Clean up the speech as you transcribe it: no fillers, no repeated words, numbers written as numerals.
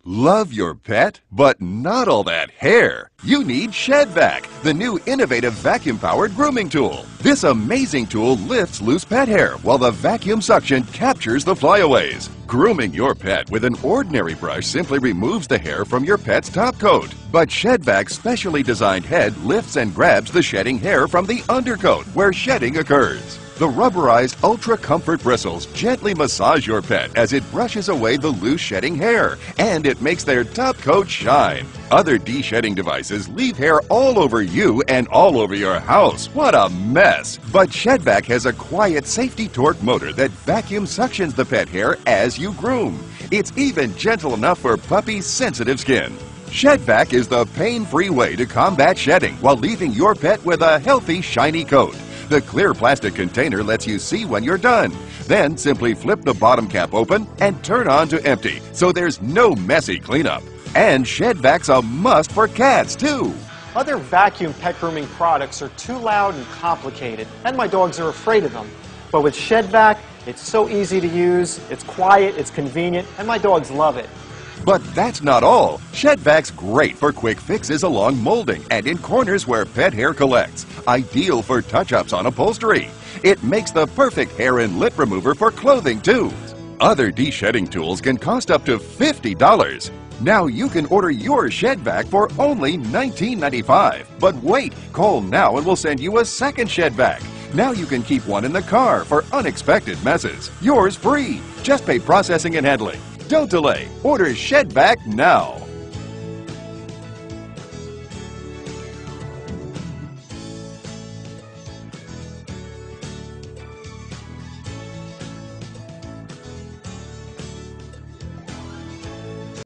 Love your pet, but not all that hair? You need ShedVac, the new innovative vacuum-powered grooming tool. This amazing tool lifts loose pet hair while the vacuum suction captures the flyaways. Grooming your pet with an ordinary brush simply removes the hair from your pet's top coat. But ShedVac's specially designed head lifts and grabs the shedding hair from the undercoat where shedding occurs. The rubberized Ultra Comfort bristles gently massage your pet as it brushes away the loose shedding hair, and it makes their top coat shine. Other de-shedding devices leave hair all over you and all over your house. What a mess! But ShedVac has a quiet safety torque motor that vacuum suctions the pet hair as you groom. It's even gentle enough for puppy sensitive skin. ShedVac is the pain-free way to combat shedding while leaving your pet with a healthy, shiny coat. The clear plastic container lets you see when you're done. Then simply flip the bottom cap open and turn on to empty, so there's no messy cleanup. And ShedVac's a must for cats, too. Other vacuum pet grooming products are too loud and complicated, and my dogs are afraid of them. But with ShedVac, it's so easy to use, it's quiet, it's convenient, and my dogs love it. But that's not all. ShedVac's great for quick fixes along molding and in corners where pet hair collects. Ideal for touch-ups on upholstery. It makes the perfect hair and lip remover for clothing, too. Other de-shedding tools can cost up to $50. Now you can order your ShedVac for only $19.95. But wait, call now and we'll send you a second ShedVac. Now you can keep one in the car for unexpected messes. Yours free. Just pay processing and handling. Don't delay. Order ShedVac now.